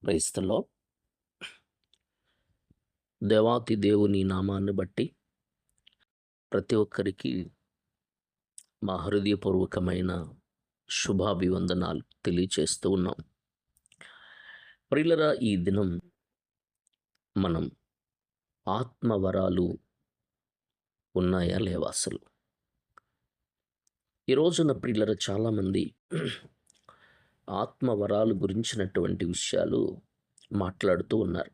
క్రైస్తలో దేవాతి దేవుని నామాన్ని బట్టి ప్రతి ఒక్కరికి మా హృదయపూర్వకమైన శుభాభివందనాలు తెలియచేస్తూ ఉన్నాం. ప్రియులరా, ఈ దినం మనం ఆత్మవరాలు ఉన్నాయా లేవా అసలు? ఈ రోజున ప్రియులరా చాలామంది ఆత్మవరాలు గురించినటువంటి విషయాలు మాట్లాడుతూ ఉన్నారు.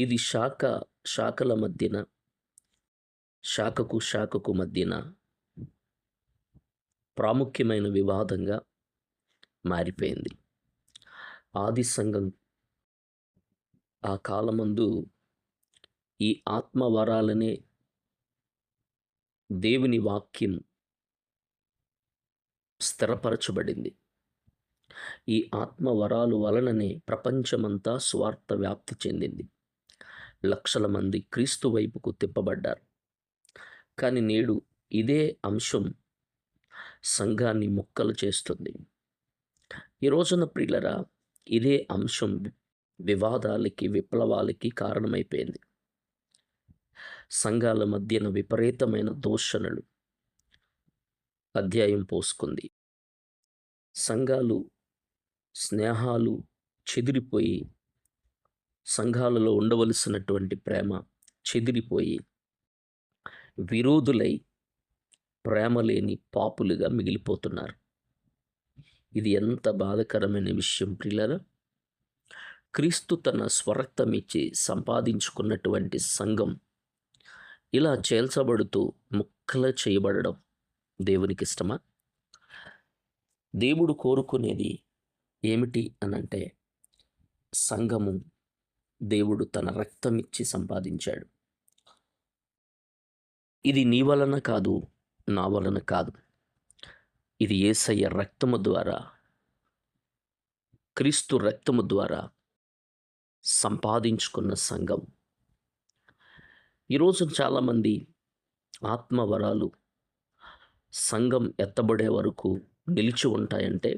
ఇది శాఖల మధ్యన, శాఖకు మధ్యన ప్రాముఖ్యమైన వివాదంగా మారిపోయింది. ఆది సంఘం ఆ కాలమందు ఈ ఆత్మవరాలనే దేవుని వాక్యం స్థిరపరచబడింది. ఈ ఆత్మవరాలు వలననే ప్రపంచమంతా స్వార్థ వ్యాప్తి చెందింది. లక్షల మంది క్రీస్తు వైపుకు తిప్పబడ్డారు. కానీ నేడు ఇదే అంశం సంఘాన్ని ముక్కలు చేస్తుంది. ఈ రోజున ప్రియులరా, ఇదే అంశం వివాదాలకి, విప్లవాలకి కారణమైపోయింది. సంఘాల మధ్యన విపరీతమైన దూషణలు అధ్యాయం పోసుకుంది. సంఘాలు, స్నేహాలు చెదిరిపోయి, సంఘాలలో ఉండవలసినటువంటి ప్రేమ చెదిరిపోయి, విరోధులై ప్రేమ లేని పాపులుగా మిగిలిపోతున్నారు. ఇది ఎంత బాధాకరమైన విషయం ప్రియులారా! క్రీస్తు తన స్వరక్తం ఇచ్చి సంపాదించుకున్నటువంటి సంఘం ఇలా చేల్చబడుతూ ముక్కలు చేయబడడం దేవునికి ఇష్టమా? దేవుడు కోరుకునేది ఏమిటి అనంటే, సంఘము దేవుడు తన రక్తం ఇచ్చి సంపాదించాడు. ఇది నీ వలన కాదు, నా వలన కాదు. ఇది యేసయ్య రక్తము ద్వారా, క్రీస్తు రక్తము ద్వారా సంపాదించుకున్న సంఘం. ఈరోజు చాలామంది ఆత్మవరాలు సంఘం ఎత్తబడే వరకు నిలిచి ఉంటాయంటే,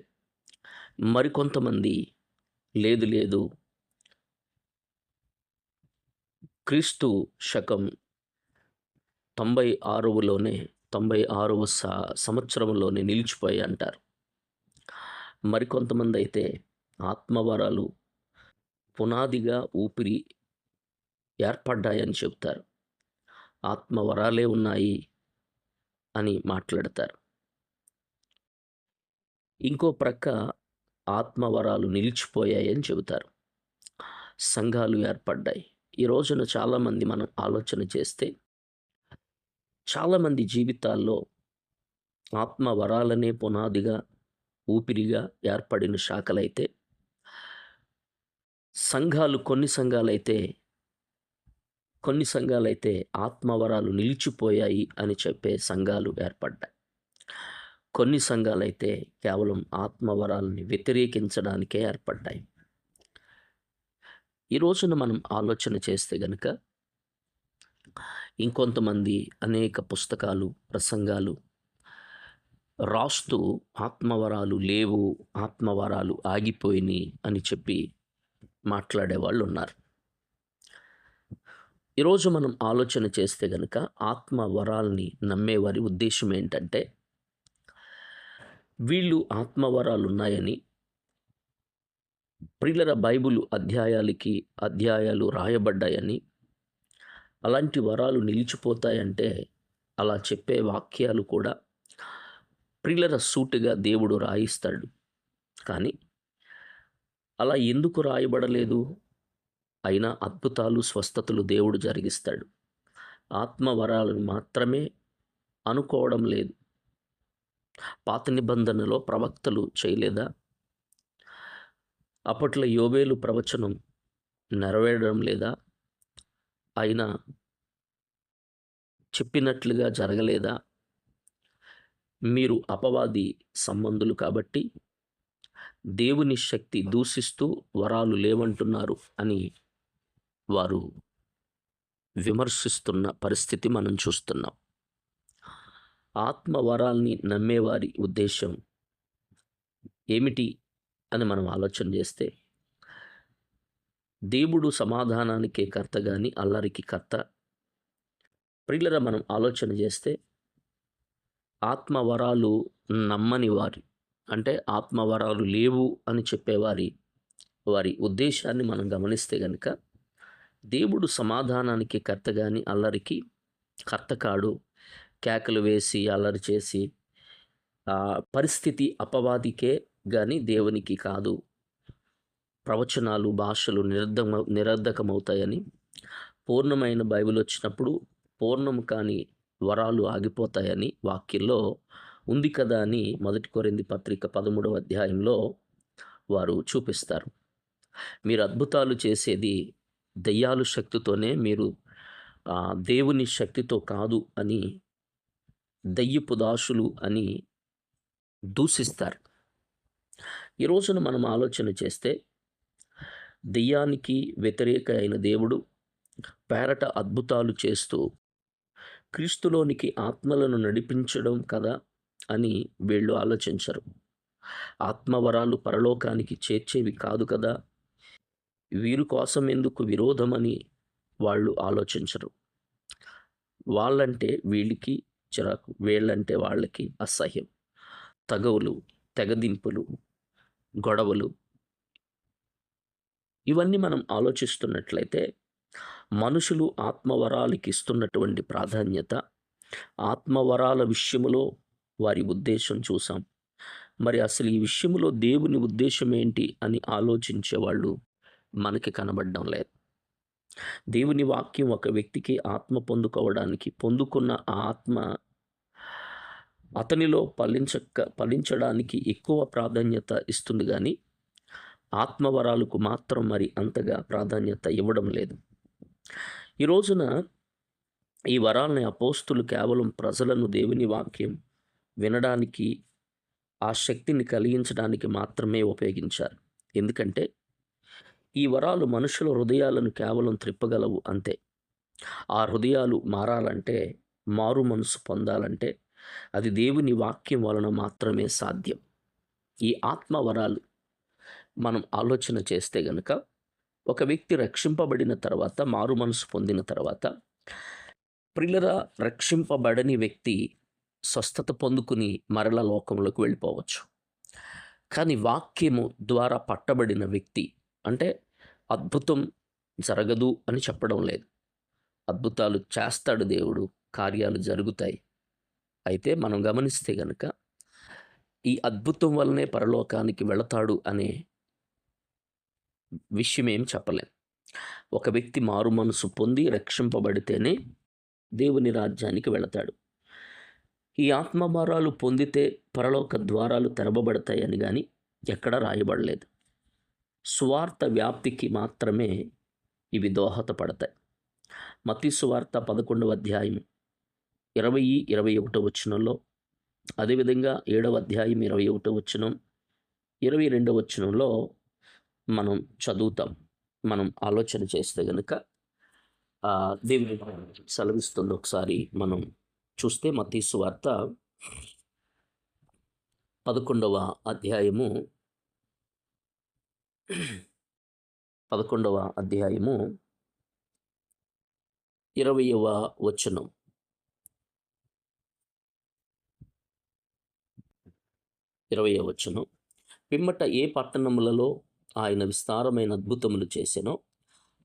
మరికొంతమంది లేదు క్రీస్తు శకం 96వ సంవత్సరంలోనే నిలిచిపోయి అంటారు. మరికొంతమంది అయితే ఆత్మవరాలు పునాదిగా ఊపిరి ఏర్పడ్డాయని చెబుతారు. ఆత్మవరాలే ఉన్నాయి అని మాట్లాడతారు. ఇంకో ప్రక్క ఆత్మవరాలు నిలిచిపోయాయని చెబుతారు. సంఘాలు ఏర్పడ్డాయి. ఈ రోజున చాలామంది మనం ఆలోచన చేస్తే, చాలామంది జీవితాల్లో ఆత్మవరాలనే పునాదిగా, ఊపిరిగా ఏర్పడిన శాఖలైతే, కొన్ని సంఘాలైతే ఆత్మవరాలు నిలిచిపోయాయి అని చెప్పే సంఘాలు ఏర్పడ్డాయి. కొన్ని సంఘాలైతే కేవలం ఆత్మవరాలని వ్యతిరేకించడానికే ఏర్పడ్డాయి. ఈ రోజున మనం ఆలోచన చేస్తే గనుక, ఇంకొంతమంది అనేక పుస్తకాలు, ప్రసంగాలు రాస్తూ ఆత్మవరాలు లేవు, ఆత్మవరాలు ఆగిపోయినాయి అని చెప్పి మాట్లాడేవాళ్ళు ఉన్నారు. ఈరోజు మనం ఆలోచన చేస్తే గనుక, ఆత్మవరాల్ని నమ్మేవారి ఉద్దేశం ఏంటంటే, వీళ్ళు ఆత్మవరాలు ఉన్నాయని, ప్రియులరా, బైబిలు అధ్యాయాలు రాయబడ్డాయని, అలాంటి వరాలు నిలిచిపోతాయంటే అలా చెప్పే వాక్యాలు కూడా ప్రియులరా సూటిగా దేవుడు రాయిస్తాడు. కానీ అలా ఎందుకు రాయబడలేదు? అయినా అద్భుతాలు, స్వస్థతలు దేవుడు జరిగిస్తాడు. ఆత్మవరాలను మాత్రమే అనుకోవడం లేదు. పాత నిబంధనలో ప్రవక్తలు చేయలేదా? అప్పట్లో యోవేలు ప్రవచనం నెరవేరడం లేదా? అయినా చెప్పినట్లుగా జరగలేదా? మీరు అపవాది సంబంధులు కాబట్టి దేవుని శక్తి దూషిస్తూ వరాలు లేవంటున్నారు అని వారు విమర్శిస్తున్న పరిస్థితి మనం చూస్తున్నాం. ఆత్మవరాల్ని నమ్మేవారి ఉద్దేశం ఏమిటి అని మనం ఆలోచన చేస్తే, దేవుడు సమాధానానికే కర్త గాని అల్లరికి కర్త. ప్రియులారా, మనం ఆలోచన చేస్తే ఆత్మవరాలు నమ్మని వారి, అంటే ఆత్మవరాలు లేవు అని చెప్పేవారి వారి ఉద్దేశాన్ని మనం గమనిస్తే గనుక, దేవుడు సమాధానానికి కర్త గాని అల్లరికి కర్త కాడు. కేకలు వేసి అల్లరి చేసి పరిస్థితి అపవాదికే గాని దేవునికి కాదు. ప్రవచనాలు, భాషలు నిరర్ధకమవుతాయని, పూర్ణమైన బైబిల్ వచ్చినప్పుడు పూర్ణము కాని వరాలు ఆగిపోతాయని వాక్యంలో ఉంది కదా అని 1 కొరింథీ పత్రిక 13వ అధ్యాయంలో వారు చూపిస్తారు. మీరు అద్భుతాలు చేసేది దెయ్యాలు శక్తితోనే, మీరు దేవుని శక్తితో కాదు అని దెయ్యపు దాసులు అని దూషిస్తారు. ఈ రోజున మనం ఆలోచన చేస్తే దెయ్యానికి వ్యతిరేక అయిన దేవుడు పేరట అద్భుతాలు చేస్తూ క్రీస్తులోనికి ఆత్మలను నడిపించడం కదా అని వీళ్ళు ఆలోచించరు. ఆత్మవరాలు పరలోకానికి చేర్చేవి కాదు కదా, వీరి కోసం ఎందుకు విరోధమని వాళ్ళు ఆలోచించరు. వాళ్ళంటే వీళ్ళకి చిరాకు, వీళ్ళంటే వాళ్ళకి అసహ్యం. తగవులు, తెగదింపులు, గొడవలు, ఇవన్నీ మనం ఆలోచిస్తున్నట్లయితే మనుషులు ఆత్మవరాలకి ఇస్తున్నటువంటి ప్రాధాన్యత, ఆత్మవరాల విషయములో వారి ఉద్దేశం చూసాం. మరి అసలు ఈ విషయంలో దేవుని ఉద్దేశం ఏంటి అని ఆలోచించేవాళ్ళు మనకి కనబడడం లేదు. దేవుని వాక్యం ఒక వ్యక్తికి ఆత్మ పొందుకోవడానికి, పొందుకున్న ఆ ఆత్మ అతనిలో ఫలించడానికి ఎక్కువ ప్రాధాన్యత ఇస్తుంది కానీ ఆత్మవరాలకు మాత్రం మరి అంతగా ప్రాధాన్యత ఇవ్వడం లేదు. ఈ రోజున ఈ వరాలని అపోస్తులు కేవలం ప్రజలను దేవుని వాక్యం వినడానికి, ఆ శక్తిని కలిగించడానికి మాత్రమే ఉపయోగించారు. ఎందుకంటే ఈ వరాలు మనుషుల హృదయాలను కేవలం త్రిప్పగలవు అంతే. ఆ హృదయాలు మారాలంటే, మారు మనసు పొందాలంటే అది దేవుని వాక్యం వలన మాత్రమే సాధ్యం. ఈ ఆత్మవరాలు మనం ఆలోచన చేస్తే గనుక, ఒక వ్యక్తి రక్షింపబడిన తర్వాత, మారు మనసు పొందిన తర్వాత, ప్రియులారా, రక్షింపబడని వ్యక్తి స్వస్థత పొందుకుని మరల లోకంలోకి వెళ్ళిపోవచ్చు. కానీ వాక్యము ద్వారా పట్టబడిన వ్యక్తి, అంటే అద్భుతం జరగదు అని చెప్పడం లేదు. అద్భుతాలు చేస్తాడు దేవుడు, కార్యాలు జరుగుతాయి. అయితే మనం గమనిస్తే గనుక ఈ అద్భుతం వల్లనే పరలోకానికి వెళతాడు అనే విషయం ఏం చెప్పలేం. ఒక వ్యక్తి మారు మనసు పొంది రక్షింపబడితేనే దేవుని రాజ్యానికి వెళతాడు. ఈ ఆత్మభారాలు పొందితే పరలోక ద్వారాలు తెరవబడతాయని కానీ ఎక్కడ రాయబడలేదు. సువార్త వ్యాప్తికి మాత్రమే ఇవి దోహదపడతాయి. మత్తయి సువార్త 11వ అధ్యాయం 20-21 వచనంలో, అదేవిధంగా 7వ అధ్యాయం 21 వచనం, 22వ వచనంలో మనం చదువుతాం. మనం ఆలోచన చేస్తే గనుక దేవుని సెలవిస్తుంది. ఒకసారి మనం చూస్తే మత్తయి సువార్త 11వ అధ్యాయము 20వ వచనం. 20వ వచనం, పిమ్మట ఏ పట్టణములలో ఆయన విస్తారమైన అద్భుతములు చేసెనో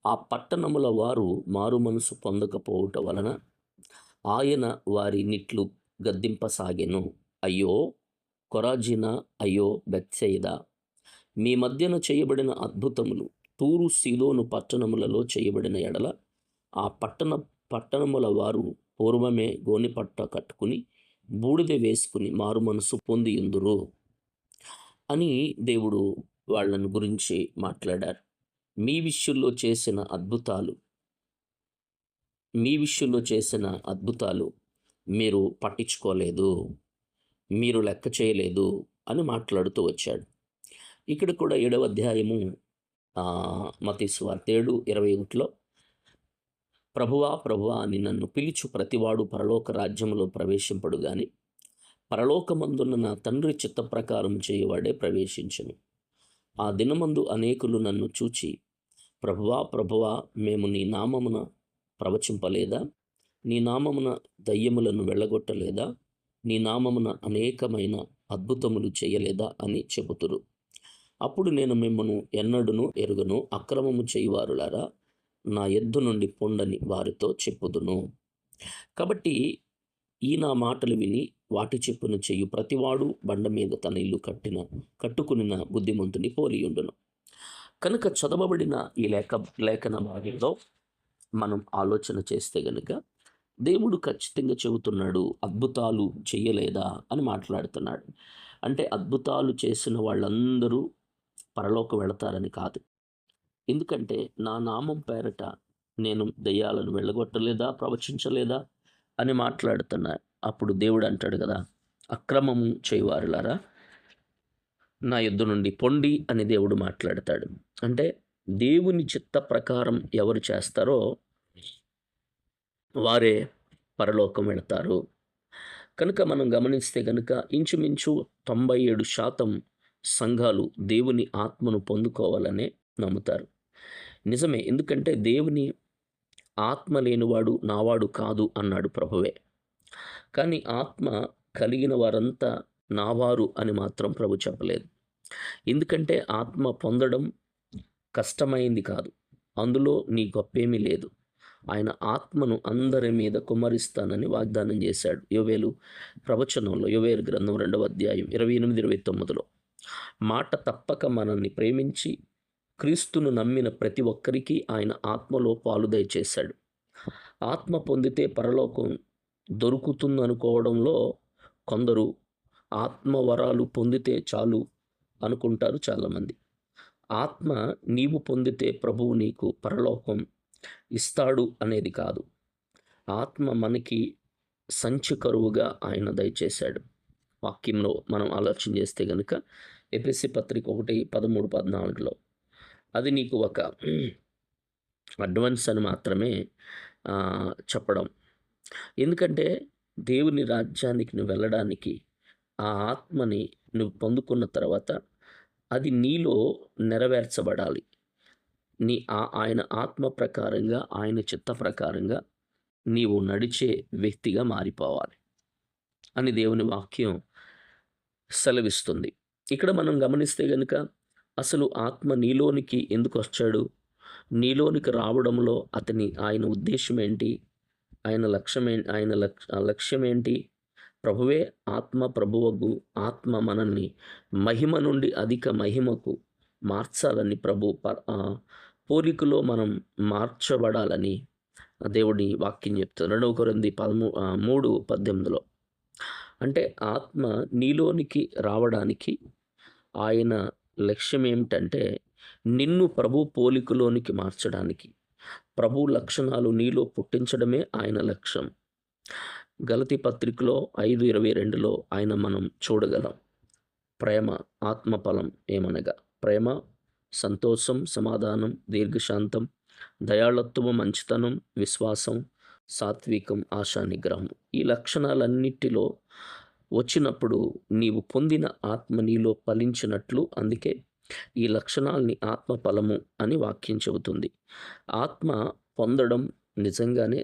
ఆ పట్టణముల వారు మారు మనసు పొందకపోవుట వలన ఆయన వారి నిట్లు గద్దింపసాగెను. అయ్యో కొరాజిన, అయ్యో బెత్సయిదా, మీ మధ్యన చేయబడిన అద్భుతములు తూరు సీదోను పట్టణములలో చేయబడిన ఎడల ఆ పట్టణముల వారు పూర్వమే గోనిపట్ట కట్టుకుని బూడిద వేసుకుని మారు మనసు పొందియుందురు అని దేవుడు వాళ్ళను గురించి మాట్లాడారు. మీ విషయంలో చేసిన అద్భుతాలు మీరు పట్టించుకోలేదు, మీరు లెక్క చేయలేదు అని మాట్లాడుతూ వచ్చాడు. ఇక్కడ కూడా 7వ అధ్యాయము మత్తయి సువార్త 7:21లో, ప్రభువా ప్రభువా అని నన్ను పిలుచు ప్రతివాడు పరలోక రాజ్యంలో ప్రవేశింపడు గాని పరలోకమందున్న నా తండ్రి చిత్త ప్రకారం చేయవాడే ప్రవేశించును. ఆ దినమందు అనేకులు నన్ను చూచి ప్రభువా ప్రభువా, మేము నీ నామమున ప్రవచింపలేదా? నీ నామమున దయ్యములను వెళ్ళగొట్టలేదా? నీ నామమున అనేకమైన అద్భుతములు చేయలేదా అని చెబుతురు. అప్పుడు నేను మిమ్మను ఎన్నడును ఎరుగను, అక్రమము చేయువారులారా నా యొద్ద నుండి పొండని వారితో చెప్పుదును. కాబట్టి ఈ నా మాటలు విని వాటి చెప్పున చెయ్యు ప్రతివాడు బండ మీద తన ఇల్లు కట్టుకునిన బుద్ధిమంతుని పోలియుండును. కనుక చదవబడిన ఈ లేఖన భాగంలో మనం ఆలోచన చేస్తే గనుక దేవుడు ఖచ్చితంగా చెబుతున్నాడు, అద్భుతాలు చేయలేదా అని మాట్లాడుతున్నాడు. అంటే అద్భుతాలు చేసిన వాళ్ళందరూ పరలోకం వెళతారని కాదు. ఎందుకంటే నా నామం పేరట నేను దెయ్యాలను వెళ్ళగొట్టలేదా, ప్రవచించలేదా అని మాట్లాడుతున్నా. అప్పుడు దేవుడు అంటాడు కదా, అక్రమము చేయువారులారా నా యొద్ద నుండి పొండి అని దేవుడు మాట్లాడతాడు. అంటే దేవుని చిత్త ప్రకారం ఎవరు చేస్తారో వారే పరలోకం వెళతారు. కనుక మనం గమనిస్తే కనుక ఇంచుమించు 97% సంఘాలు దేవుని ఆత్మను పొందుకోవాలనే నమ్ముతారు. నిజమే, ఎందుకంటే దేవుని ఆత్మ లేనివాడు నావాడు కాదు అన్నాడు ప్రభువే. కానీ ఆత్మ కలిగిన వారంతా నావారు అని మాత్రం ప్రభు చెప్పలేదు. ఎందుకంటే ఆత్మ పొందడం కష్టమైంది కాదు, అందులో నీ గొప్పేమీ లేదు. ఆయన ఆత్మను అందరి మీద కుమ్మరిస్తానని వాగ్దానం చేశాడు. యోవేలు ప్రవచనంలో, యోవేలు గ్రంథం 2వ అధ్యాయం 28-29లో మాట తప్పక మనల్ని ప్రేమించి క్రీస్తును నమ్మిన ప్రతి ఒక్కరికి ఆయన ఆత్మలో పాలు దయచేశాడు. ఆత్మ పొందితే పరలోకం దొరుకుతుందనుకోవడంలో కొందరు ఆత్మ వరాలు పొందితే చాలు అనుకుంటారు చాలామంది. ఆత్మ నీవు పొందితే ప్రభువు నీకు పరలోకం ఇస్తాడు అనేది కాదు. ఆత్మ మనకి సంచి కరువుగా ఆయన దయచేశాడు. వాక్యంలో మనం ఆలోచన చేస్తే కనుక ఎఫెసీ పత్రిక 1:13-14లో అది నీకు ఒక అడ్వాన్స్ అని మాత్రమే చెప్పడం. ఎందుకంటే దేవుని రాజ్యానికి నువ్వు వెళ్ళడానికి ఆ ఆత్మని నువ్వు పొందుకున్న తర్వాత అది నీలో నెరవేర్చబడాలి. ఆయన ఆత్మ ప్రకారంగా, ఆయన చిత్త ప్రకారంగా నీవు నడిచే వ్యక్తిగా మారిపోవాలి అని దేవుని వాక్యం సెలవిస్తుంది. ఇక్కడ మనం గమనిస్తే కనుక అసలు ఆత్మ నీలోనికి ఎందుకు వచ్చాడు? నీలోనికి రావడంలో ఆయన ఉద్దేశం ఏంటి? ఆయన లక్ష్యం ఏంటి? ప్రభువే ఆత్మ ప్రభువగు ఆత్మ మనల్ని మహిమ నుండి అధిక మహిమకు మార్చాలని, పోలికలో మనం మార్చబడాలని దేవుడి వాక్యం చెప్తుంది. 2 కొరింథీ 3:18లో. అంటే ఆత్మ నీలోనికి రావడానికి ఆయన లక్ష్యం ఏమిటంటే నిన్ను ప్రభు పోలికలోనికి మార్చడానికి, ప్రభు లక్షణాలు నీలో పుట్టించడమే ఆయన లక్ష్యం. గలతీ పత్రికలో 5:22లో ఆయన మనం చూడగలం. ప్రేమ ఆత్మఫలం ఏమనగా ప్రేమ, సంతోషం, సమాధానం, దీర్ఘశాంతం, దయాళత్వము, మంచితనం, విశ్వాసం, సాత్వికం, ఆశా నిగ్రహం. ఈ లక్షణాలన్నిటిలో వచ్చినప్పుడు నీవు పొందిన ఆత్మ నీలో ఫలించినట్లు. అందుకే ఈ లక్షణాలని ఆత్మఫలము అని వాక్యం చెబుతుంది. ఆత్మ పొందడం నిజంగానే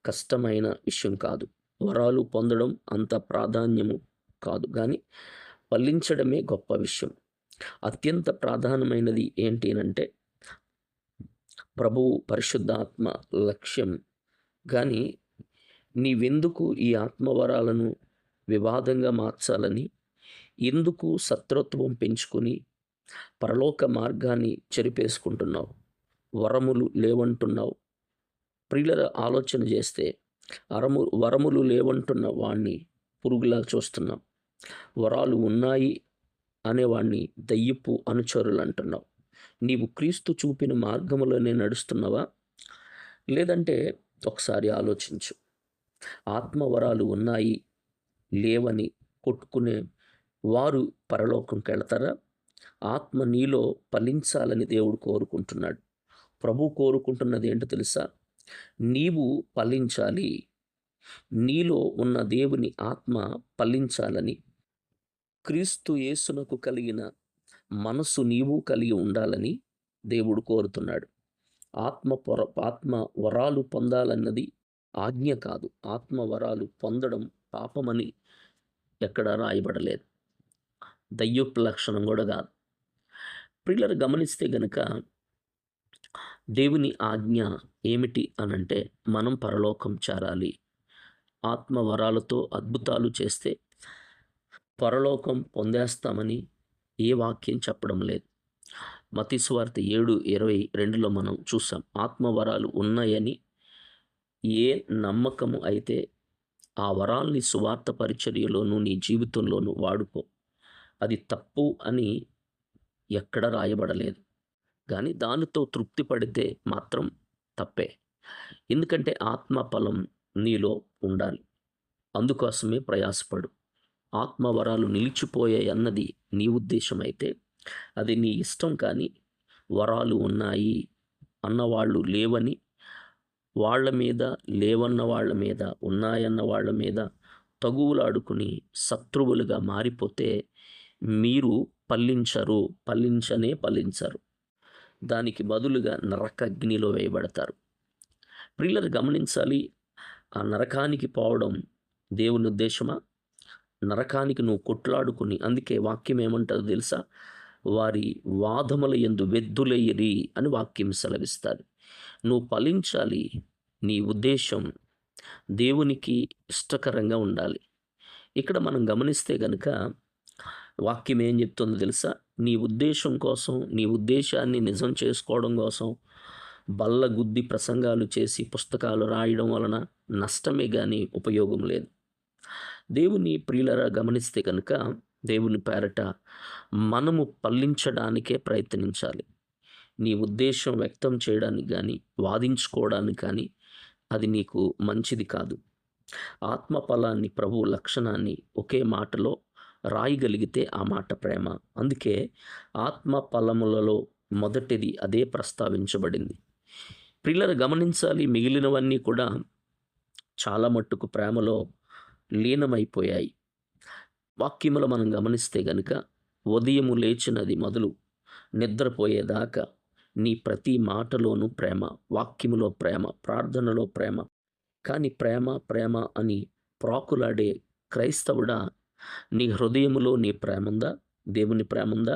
కష్టమైన విషయం కాదు. వరాలు పొందడం అంత ప్రాధాన్యము కాదు, కానీ ఫలించడమే గొప్ప విషయం. అత్యంత ప్రాధాన్యమైనది ఏంటి అంటే ప్రభువు పరిశుద్ధాత్మ లక్ష్యం. కానీ నీవెందుకు ఈ ఆత్మవరాలను వివాదంగా మార్చాలని, ఎందుకు శత్రుత్వం పెంచుకొని పరలోక మార్గాన్ని చెరిపేసుకుంటున్నావు? వరములు లేవంటున్నావు. ప్రియుల ఆలోచన చేస్తే వరములు లేవంటున్న వాణ్ణి పురుగులా చూస్తున్నావు. వరాలు ఉన్నాయి అనేవాణ్ణి దయ్యపు అనుచరులు అంటున్నావు. నీవు క్రీస్తు చూపిన మార్గములోనే నడుస్తున్నావా? లేదంటే ఒకసారి ఆలోచించు. ఆత్మవరాలు ఉన్నాయి లేవని కొట్టుకునే వారు పరలోకంకి వెళతారా? ఆత్మ నీలో ఫలించాలని దేవుడు కోరుకుంటున్నాడు. ప్రభు కోరుకుంటున్నది ఏంటో తెలుసా? నీవు ఫలించాలి. నీలో ఉన్న దేవుని ఆత్మ ఫలించాలని, క్రీస్తు యేసునకు కలిగిన మనసు నీవు కలిగి ఉండాలని దేవుడు కోరుతున్నాడు. ఆత్మ వరాలు పొందాలన్నది ఆజ్ఞ కాదు. ఆత్మ వరాలు పొందడం పాపమని ఎక్కడా రాయబడలేదు. దయ్యపు లక్షణం గూడా గాదు. ప్రియులారా, గమనిస్తే గనక దేవుని ఆజ్ఞ ఏమిటి అనంటే మనం పరలోకం చేరాలి. ఆత్మ వరాలతో అద్భుతాలు చేస్తే పరలోకం పొందేస్తామని ఏ వాక్యం చెప్పడం లేదు. మత్తయి సువార్త 7:22లో మనం చూసాం. ఆత్మవరాలు ఉన్నాయని ఏ నమ్మకము అయితే ఆ వరాల్ని సువార్త పరిచర్యలోను నీ జీవితంలోను వాడుకో. అది తప్పు అని ఎక్కడ రాయబడలేదు. కానీ దానితో తృప్తి పడితే మాత్రం తప్పే. ఎందుకంటే ఆత్మ ఫలం నీలో ఉండాలి. అందుకోసమే ప్రయాసపడు. ఆత్మవరాలు నిలిచిపోయాయి అన్నది నీ ఉద్దేశం అయితే అది నీ ఇష్టం. కానీ వరాలు ఉన్నాయి అన్నవాళ్ళు లేవని, వాళ్ళ మీద లేవన్న వాళ్ళ మీద, ఉన్నాయన్న వాళ్ళ మీద తగువులాడుకుని శత్రువులుగా మారిపోతే మీరు ఫలించరు. దానికి బదులుగా నరకాగ్నిలో వేయబడతారు. ప్రియులారా, గమనించాలి. ఆ నరకానికి పోవడం దేవుని ఉద్దేశమా? నరకానికి నువ్వు కొట్లాడుకుని, అందుకే వాక్యం ఏమంటారో తెలుసా? వారి వాదముల యందు వెద్దులెయ్యిరి అని వాక్యం సెలవిస్తారు. నువ్వు ఫలించాలి. నీ ఉద్దేశం దేవునికి ఇష్టకరంగా ఉండాలి. ఇక్కడ మనం గమనిస్తే గనుక వాక్యం ఏం చెప్తుందో తెలుసా? నీ ఉద్దేశం కోసం, నీ ఉద్దేశాన్ని నిజం చేసుకోవడం కోసం బల్లగుద్ది ప్రసంగాలు చేసి పుస్తకాలు రాయడం వలన నష్టమే కానీ ఉపయోగం లేదు. దేవుని ప్రియులరా, గమనిస్తే కనుక దేవుని పేరట మనము ఫలించడానికే ప్రయత్నించాలి. నీ ఉద్దేశం వ్యక్తం చేయడానికి కానీ, వాదించుకోవడానికి కానీ అది నీకు మంచిది కాదు. ఆత్మ ఫలాన్ని, ప్రభు లక్షణాన్ని ఒకే మాటలో రాయగలిగితే ఆ మాట ప్రేమ. అందుకే ఆత్మ ఫలములలో మొదటిది అదే ప్రస్తావించబడింది. ప్రియులరా, గమనించాలి. మిగిలినవన్నీ కూడా చాలా మట్టుకు ప్రేమలో లీనమైపోయాయి. వాక్యములో మనం గమనిస్తే గనుక ఉదయము లేచినది మొదలు నిద్రపోయేదాకా నీ ప్రతి మాటలోనూ ప్రేమ, వాక్యములో ప్రేమ, ప్రార్థనలో ప్రేమ. కానీ ప్రేమ అని ప్రాకులాడే క్రైస్తవుడా, నీ హృదయములో నీ ప్రేముందా? దేవుని ప్రేముందా?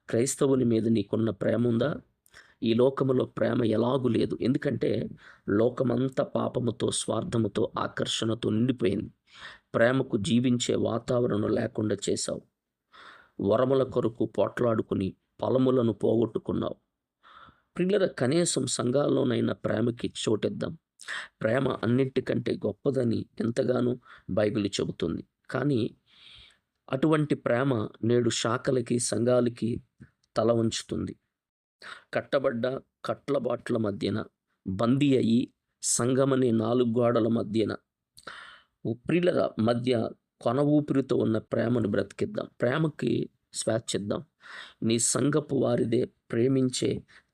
క్రైస్తవుని మీద నీకున్న ప్రేముందా? ఈ లోకములో ప్రేమ ఎలాగూ లేదు. ఎందుకంటే లోకమంతా పాపముతో, స్వార్థముతో, ఆకర్షణతో నిండిపోయింది. ప్రేమకు జీవించే వాతావరణం లేకుండా చేశావు. వరముల కొరకు పోట్లాడుకుని ఫలములను పోగొట్టుకున్నావు. ప్రియులరా, కనీసం సంఘాల్లోనైనా ప్రేమకి చోటిద్దాం. ప్రేమ అన్నింటికంటే గొప్పదని ఎంతగానో బైబిల్ చెబుతుంది. కానీ అటువంటి ప్రేమ నేడు శాఖలకి, సంఘాలకి తల వంచుతుంది. కట్టబడ్డ కట్లబాట్ల మధ్యన బందీ అయ్యి సంఘమనే 4 గోడల మధ్యన ప్రియులరా మధ్య కొన ఊపిరితో ఉన్న ప్రేమను బ్రతికిద్దాం. ప్రేమకి స్వేచ్ఛిద్దాం. నీ సంఘపు వారిదే ప్రేమించే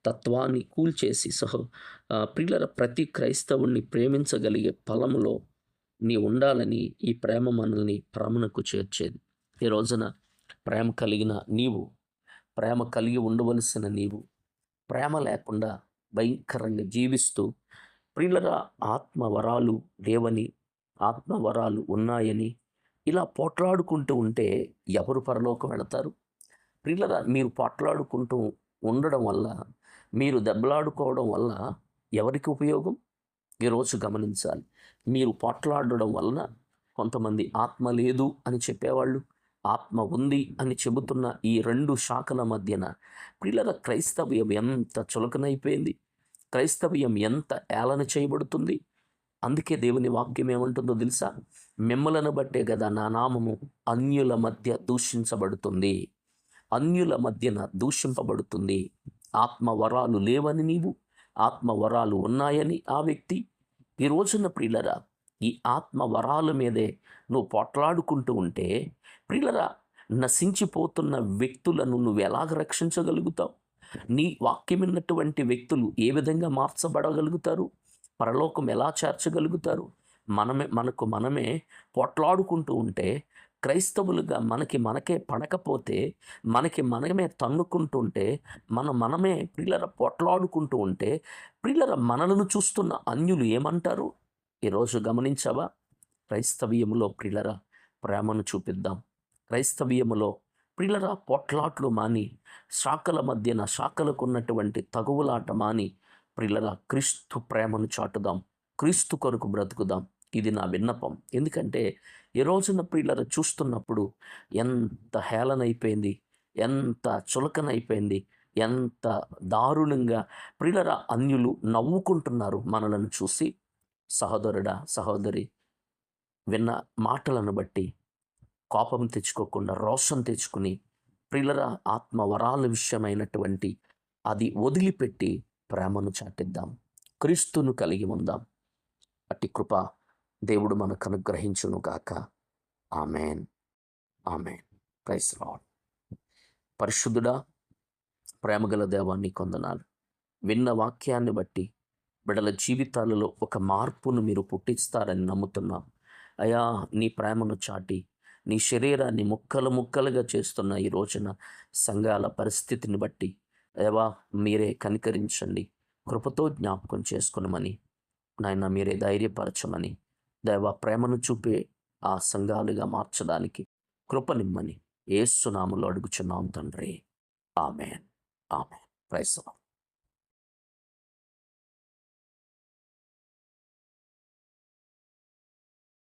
తత్వాన్ని కూల్చేసి ప్రియులరా, ప్రతి క్రైస్తవుణ్ణి ప్రేమించగలిగే ఫలములో నీ ఉండాలని ఈ ప్రేమ మనల్ని ప్రేమకు చేర్చేది. ఈ రోజున ప్రేమ కలిగిన నీవు, ప్రేమ కలిగి ఉండవలసిన నీవు ప్రేమ లేకుండా భయంకరంగా జీవిస్తూ, ప్రియులరా, ఆత్మవరాలు లేవని, ఆత్మవరాలు ఉన్నాయని ఇలా పోట్లాడుకుంటూ ఉంటే ఎవరు పరలోకం వెళతారు? ప్రియులరా, మీరు పోట్లాడుకుంటూ ఉండడం వల్ల, మీరు దెబ్బలాడుకోవడం వల్ల ఎవరికి ఉపయోగం? ఈరోజు గమనించాలి. మీరు పోట్లాడడం వలన కొంతమంది ఆత్మ లేదు అని చెప్పేవాళ్ళు, ఆత్మ ఉంది అని చెబుతున్న ఈ 2 శాఖల మధ్యన ప్రియులరా, క్రైస్తవ్యం ఎంత చులకనైపోయింది. క్రైస్తవ్యం ఎంత ఏలన చేయబడుతుంది. అందుకే దేవుని వాక్యం ఏమంటుందో తెలుసా? మిమ్మలను బట్టే కదా నా నామము అన్యుల మధ్య దూషించబడుతుంది, అన్యుల మధ్యన దూషింపబడుతుంది. ఆత్మవరాలు లేవని నీవు, ఆత్మవరాలు ఉన్నాయని ఆ వ్యక్తి. ఈ రోజున ప్రియులరా, ఈ ఆత్మవరాల మీదే నువ్వు పోట్లాడుకుంటూ ఉంటే ప్రియులరా, నశించిపోతున్న వ్యక్తులను నువ్వు ఎలాగ రక్షించగలుగుతావు? నీ వాక్యం విన్నటువంటి వ్యక్తులు ఏ విధంగా మార్చబడగలుగుతారు? పరలోకం ఎలా చేర్చగలుగుతారు? మనమే పోట్లాడుకుంటూ ఉంటే క్రైస్తవులుగా మనకే పడకపోతే, మనమే తన్నుకుంటుంటే, మనమే ప్రియులారా పొట్లాడుకుంటూ ఉంటే, ప్రియులారా మనలను చూస్తున్న అన్యులు ఏమంటారు? ఈరోజు గమనించావా? క్రైస్తవీయములో ప్రియులారా ప్రేమను చూపిద్దాం. క్రైస్తవీయములో ప్రియులారా పోట్లాట్లు మాని, శాఖలకున్నటువంటి తగువులాట మాని, ప్రియులారా క్రీస్తు ప్రేమను చాటుదాం. క్రీస్తు కొరకు బ్రతుకుదాం. ఇది నా విన్నపం. ఎందుకంటే ఈ రోజున ప్రియులారా చూస్తున్నప్పుడు ఎంత హేళనైపోయింది, ఎంత చులకనైపోయింది, ఎంత దారుణంగా ప్రియులారా అన్యులు నవ్వుకుంటున్నారు మనలను చూసి. సహోదరుడా, సహోదరి, విన్న మాటలను బట్టి కోపం తెచ్చుకోకుండా రోషం తెచ్చుకుని, ప్రియులరా ఆత్మ వరాల విషయమైనటువంటి అది వదిలిపెట్టి ప్రేమను చాటిద్దాం. క్రీస్తును కలిగి ఉందాం. అట్టి కృప దేవుడు మనకు అనుగ్రహించును గాక. Amen, amen. Praise Lord. పరిశుద్ధుడా, ప్రేమగల దేవా, నీకు వందనాలు. విన్న వాక్యాన్ని బట్టి బిడ్డల జీవితాలలో ఒక మార్పును మీరు పుట్టిస్తారని నమ్ముతున్నాం. అయా, నీ ప్రేమను చాటి నీ శరీరాన్ని ముక్కలు ముక్కలుగా చేస్తున్న ఈ రోజున సంఘాల పరిస్థితిని బట్టి దేవా మీరే కనికరించండి, కృపతో జ్ఞాపకం చేసుకునమని నాయన మీరే ధైర్యపరచమని, దేవా ప్రేమను చూపే ఆ సంఘాలుగా మార్చడానికి కృపనిమ్మని యేసు నామములో అడుగుచున్నాం తండ్రి. Amen, amen. Praise the lord.